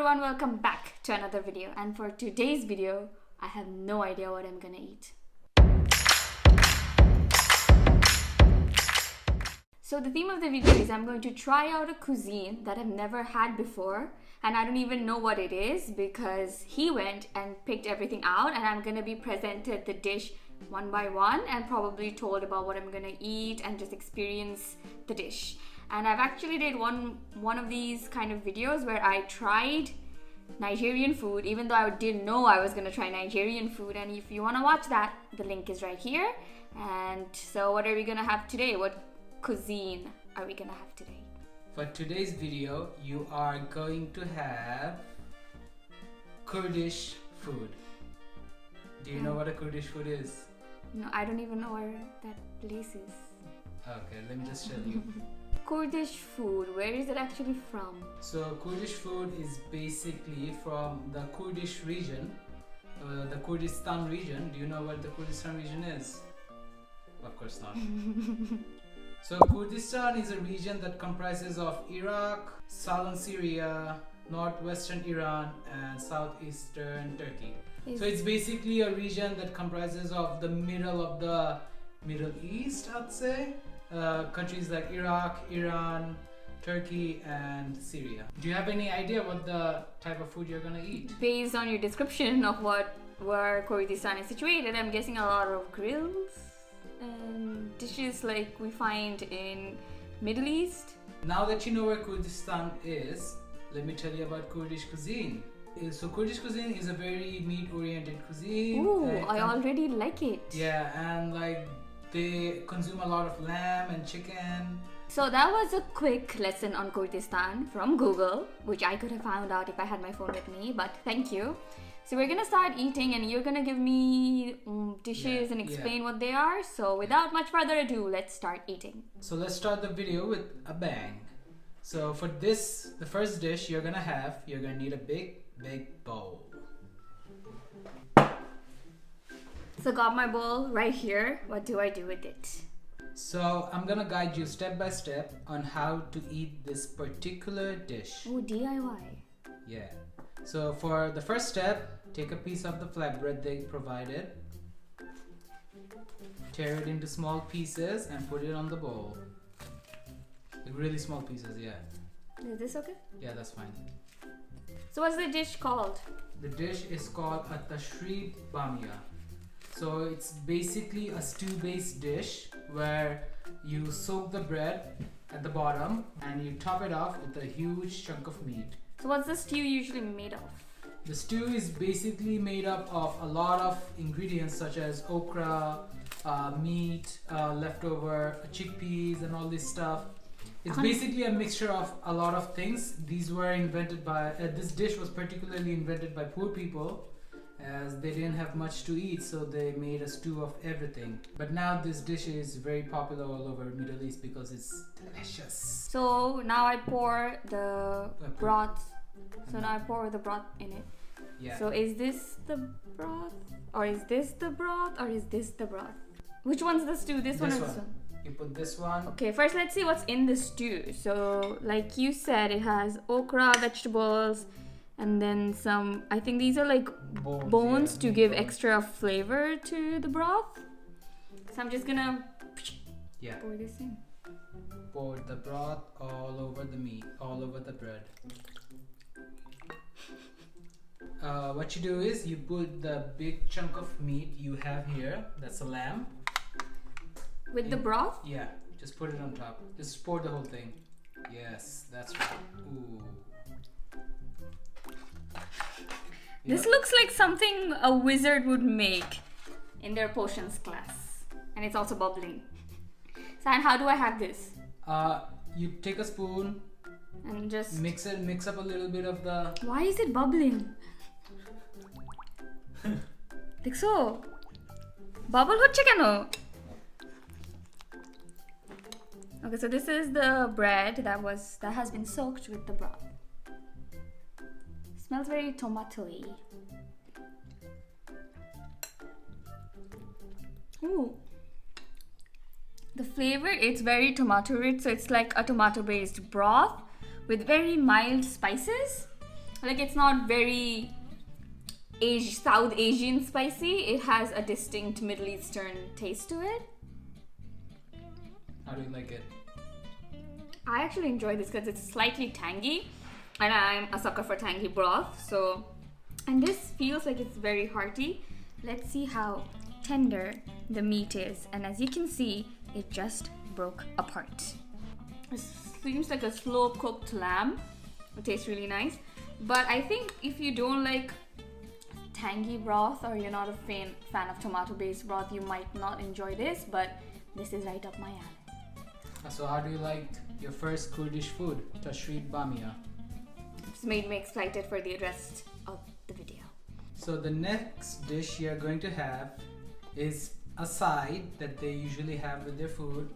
everyone, welcome back to another video. And for today's video, I have no idea what I'm gonna eat. So the theme of the video is I'm going to try out a cuisine that I've never had before, and I don't even know what it is because he went and picked everything out, and I'm gonna be presented the dish one by one and probably told about what I'm gonna eat and just experience the dish. And I've actually did one of these kind of videos where I tried Nigerian food, even though I didn't know I was gonna try Nigerian food. And if you want to watch that, the link is right here. And so what are we gonna have today? What cuisine are we gonna have today? For today's video, you are going to have Kurdish food. Do you know what a Kurdish food is? No, I don't even know where that place is. Okay, let me just tell you. Kurdish food, where is it actually from? So Kurdish food is basically from the Kurdish region, the Kurdistan region. Do you know what the Kurdistan region is? Of course not. So Kurdistan is a region that comprises of Iraq, southern Syria, northwestern Iran and southeastern Turkey. So it's basically a region that comprises of the middle of the Middle East, I'd say. Countries like Iraq, Iran, Turkey and Syria. Do you have any idea what the type of food you're gonna eat? Based on your description of where Kurdistan is situated, I'm guessing a lot of grills and dishes like we find in Middle East. Now that you know where Kurdistan is, let me tell you about Kurdish cuisine. So Kurdish cuisine is a very meat-oriented cuisine. Ooh, I already like it. Yeah, and like they consume a lot of lamb and chicken. So that was a quick lesson on Kurdistan from Google, which I could have found out if I had my phone with me, but thank you. So we're gonna start eating and you're gonna give me dishes and explain what they are. So without much further ado, let's start eating. So let's start the video with a bang. So for this, the first dish you're gonna need a big bowl. So got my bowl right here. What do I do with it? So I'm gonna guide you step by step on how to eat this particular dish. Oh, DIY. Yeah. So for the first step, take a piece of the flatbread they provided. Tear it into small pieces and put it on the bowl. Like really small pieces, yeah. Is this okay? Yeah, that's fine. So what's the dish called? The dish is called Atashree bamia. So it's basically a stew-based dish where you soak the bread at the bottom and you top it off with a huge chunk of meat. So what's the stew usually made of? The stew is basically made up of a lot of ingredients such as okra, meat, leftover chickpeas and all this stuff. It's basically a mixture of a lot of things. These were invented by, this dish was particularly invented by poor people as they didn't have much to eat, so they made a stew of everything. But now this dish is very popular all over Middle East because it's delicious. So now I pour the broth. So now I pour the broth in it. Yeah. So is this the broth? Or is this the broth? Or is this the broth? Which one's the stew? This one or this one? You put this one. Okay, first let's see what's in the stew. So like you said, it has okra, vegetables, and then some, I think these are like bones to give extra flavor to the broth. So I'm just gonna pour this in. Pour the broth all over the meat, all over the bread. What you do is you put the big chunk of meat you have here, that's a lamb. With the broth? Yeah, just put it on top. Just pour the whole thing. Yes, that's right. Ooh. This looks like something a wizard would make in their potions class. And it's also bubbling. So, and how do I have this? You take a spoon and just mix up a little bit of the... Why is it bubbling? Like so. Bubble hocche keno? Okay, so this is the bread that has been soaked with the broth. Smells very tomatoey. Ooh. The flavor, it's very tomato rich, so it's like a tomato based broth with very mild spices. Like it's not very South Asian spicy. It has a distinct Middle Eastern taste to it. How do you like it? I actually enjoy this because it's slightly tangy, and I'm a sucker for tangy broth. So, and this feels like it's very hearty. Let's see how tender the meat is, and as you can see, it just broke apart. It seems like a slow cooked lamb. It tastes really nice, but I think if you don't like tangy broth or you're not a fan of tomato based broth, you might not enjoy this, but this is right up my alley. So how do you like your first Kurdish food, Atashree Bamia? It's made me excited for the rest of the video. So the next dish you're going to have is a side that they usually have with their food,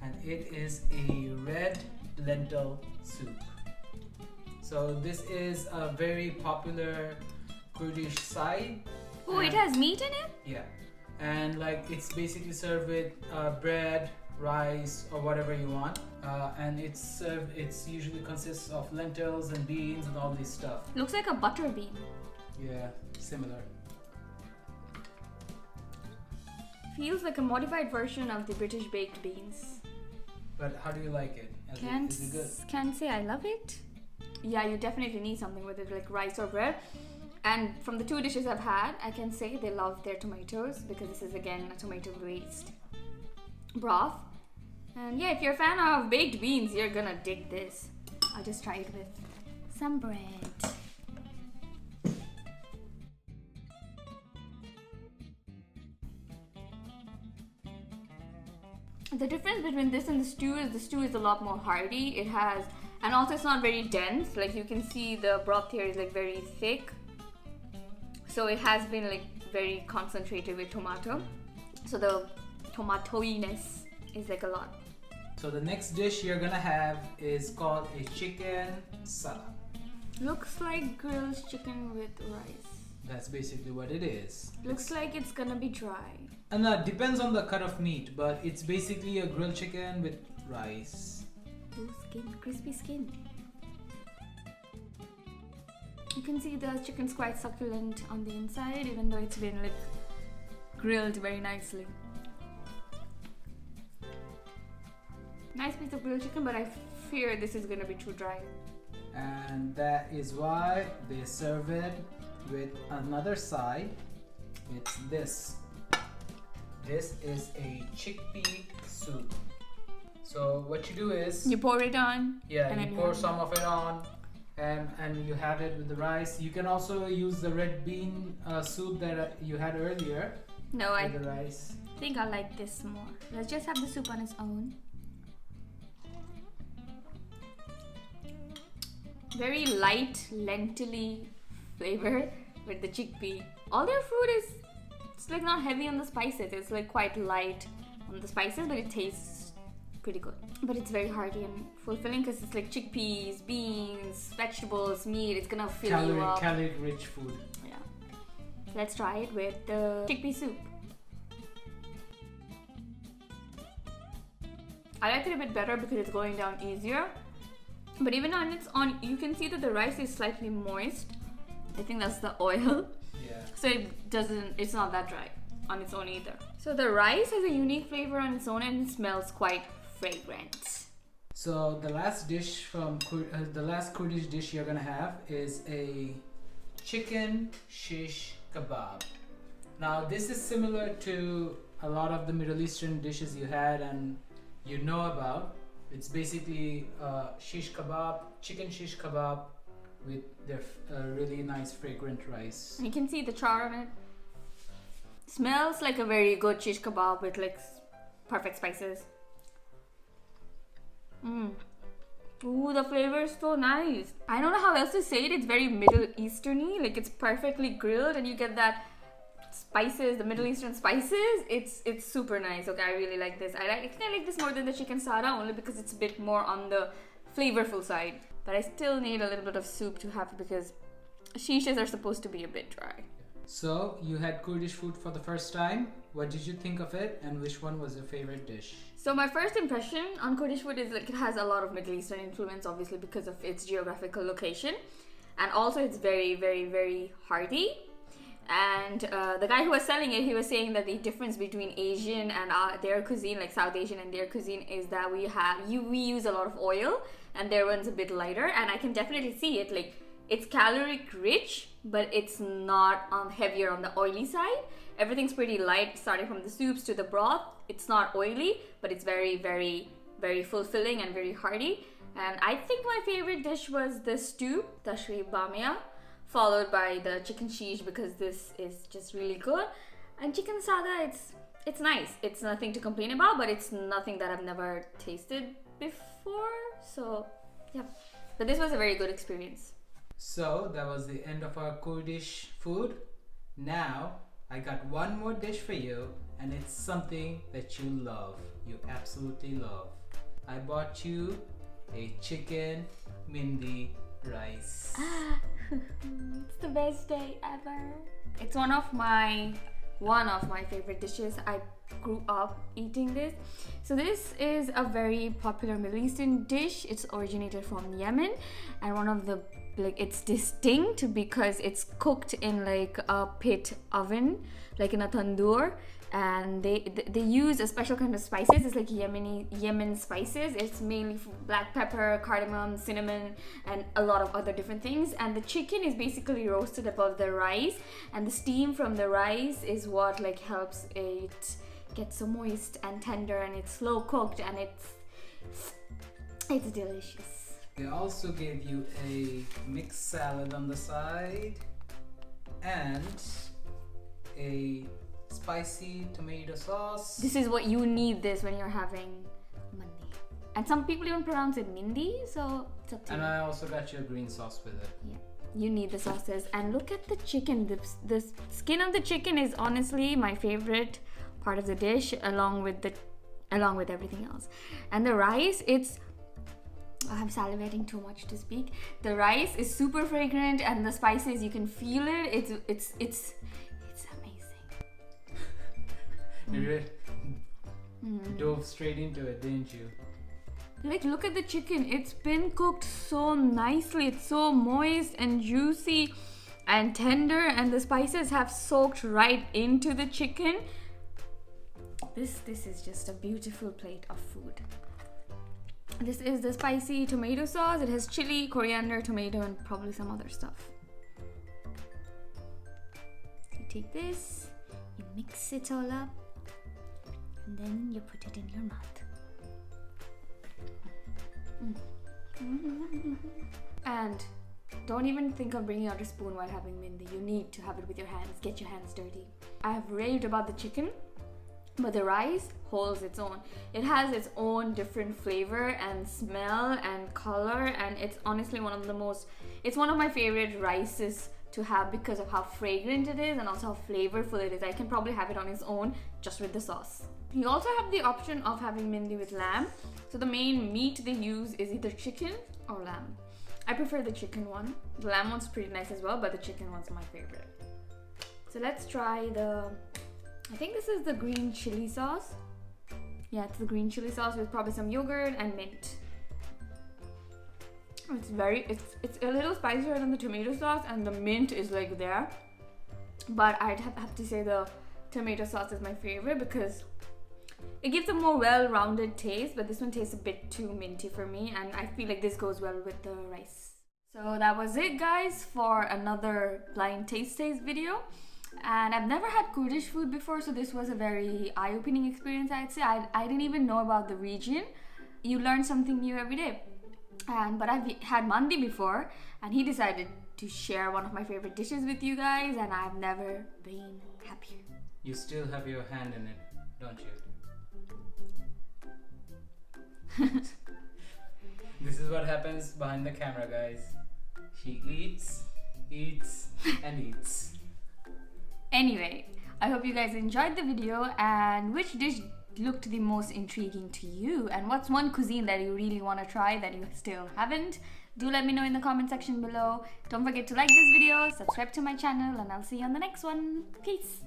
and it is a red lentil soup. So this is a very popular Kurdish side. Oh, it has meat in it? Yeah, and like it's basically served with bread, rice, or whatever you want, and it's usually consists of lentils and beans and all this stuff. Looks like a butter bean. Yeah, similar. Feels like a modified version of the British baked beans. But how do you like it? Is it good? Can't say I love it. Yeah, you definitely need something with it, like rice or bread. And from the two dishes I've had, I can say they love their tomatoes, because this is again a tomato based broth. And yeah, if you're a fan of baked beans, you're gonna dig this. I'll just try it with some bread. The difference between this and the stew is a lot more hearty. It has, and also it's not very dense. Like you can see the broth here is like very thick. So it has been like very concentrated with tomato. So the tomatoiness is like a lot. So the next dish you're gonna have is called a chicken salad. Looks like grilled chicken with rice. That's basically what it is. Looks like it's gonna be dry. And that depends on the cut of meat, but it's basically a grilled chicken with rice. Ooh, skin, crispy skin. You can see the chicken's quite succulent on the inside, even though it's been like grilled very nicely. Nice piece of grilled chicken, but I fear this is gonna be too dry. And that is why they serve it with another side. It's this. This is a chickpea soup. So what you do is you pour it on. Yeah, and you pour some of it on, and you have it with the rice. You can also use the red bean soup that you had earlier. No, I the rice. think I like this more. Let's just have the soup on its own. Very light, lentil-y flavor with the chickpea. All their food is, it's like not heavy on the spices. It's like quite light on the spices, but it tastes pretty good. But it's very hearty and fulfilling because it's like chickpeas, beans, vegetables, meat. It's gonna fill you up. Calorie-rich food. Yeah. Let's try it with the chickpea soup. I like it a bit better because it's going down easier. But even on its own, you can see that the rice is slightly moist. I think that's the oil. Yeah. So it's not that dry on its own either. So the rice has a unique flavor on its own and it smells quite fragrant. So the last dish from the last Kurdish dish you're gonna have is a chicken shish kebab. Now this is similar to a lot of the Middle Eastern dishes you had and you know about. It's basically shish kebab, chicken shish kebab with their really nice fragrant rice. You can see the char on it. Smells like a very good shish kebab with like perfect spices. Ooh, the flavor is so nice. I don't know how else to say it. It's very Middle Eastern-y. Like it's perfectly grilled and you get that spices, the Middle Eastern spices. It's super nice. Okay, I really like this. I think I like this more than the chicken sada only because it's a bit more on the flavorful side. But I still need a little bit of soup to have it because shishes are supposed to be a bit dry. So you had Kurdish food for the first time. What did you think of it and which one was your favorite dish? So my first impression on Kurdish food is like it has a lot of Middle Eastern influence obviously because of its geographical location. and also it's very, very, very hearty. And the guy who was selling it, he was saying that the difference between Asian and their cuisine, like South Asian and their cuisine, is that we use a lot of oil, and their one's a bit lighter. And I can definitely see it. Like, it's caloric rich, but it's not heavier on the oily side. Everything's pretty light, starting from the soups to the broth. It's not oily, but it's very, very, very fulfilling and very hearty. And I think my favorite dish was the stew, Atashree bamia, followed by the chicken sheesh, because this is just really good. And chicken sada, it's nice. It's nothing to complain about, but it's nothing that I've never tasted before. So yeah, but this was a very good experience. So that was the end of our Kurdish food. Now I got one more dish for you, and it's something that you love. You absolutely love. I bought you a chicken mindi rice. It's the best day ever. It's one of my favorite dishes. I grew up eating this. So this is a very popular Middle Eastern dish. It's originated from Yemen, and one of the it's distinct because it's cooked in like a pit oven, like in a tandoor, and they use a special kind of spices. It's like Yemen spices. It's mainly black pepper, cardamom, cinnamon, and a lot of other different things. And the chicken is basically roasted above the rice, and the steam from the rice is what like helps it get so moist and tender, and it's slow cooked, and it's delicious. They also gave you a mixed salad on the side and a spicy tomato sauce. This is what you need this when you're having mandi. And some people even pronounce it mindi, so it's up to you. And I also got you a green sauce with it. Yeah, you need the sauces. And look at the chicken. The skin of the chicken is honestly my favorite part of the dish, along with everything else. And the rice, I'm salivating too much to speak. The rice is super fragrant, and the spices, you can feel it. It's amazing. You dove straight into it, didn't you? Like, look at the chicken. It's been cooked so nicely. It's so moist and juicy and tender, and the spices have soaked right into the chicken. This is just a beautiful plate of food. This is the spicy tomato sauce. It has chili, coriander, tomato, and probably some other stuff. You take this, you mix it all up, and then you put it in your mouth. And don't even think of bringing out a spoon while having mindi. You need to have it with your hands. Get your hands dirty. I have raved about the chicken, but the rice holds its own. It has its own different flavor and smell and color, and it's honestly one of my favorite rices to have because of how fragrant it is and also how flavorful it is. I can probably have it on its own just with the sauce. You also have the option of having mindi with lamb. So the main meat they use is either chicken or lamb. I prefer the chicken one. The lamb one's pretty nice as well, but the chicken one's my favorite. So let's try I think this is the green chili sauce. Yeah, it's the green chili sauce with probably some yogurt and mint. It's a little spicier than the tomato sauce, and the mint is like there. But I'd have to say the tomato sauce is my favorite because it gives a more well-rounded taste, but this one tastes a bit too minty for me, and I feel like this goes well with the rice. So that was it, guys, for another blind taste video. And I've never had Kurdish food before, so this was a very eye-opening experience, I'd say. I didn't even know about the region. You learn something new every day. But I've had mandi before, and he decided to share one of my favorite dishes with you guys, and I've never been happier. You still have your hand in it, don't you? This is what happens behind the camera, guys. She eats, and eats. Anyway, I hope you guys enjoyed the video, and which dish looked the most intriguing to you, and what's one cuisine that you really want to try that you still haven't? Do let me know in the comment section below. Don't forget to like this video, subscribe to my channel, and I'll see you on the next one. Peace!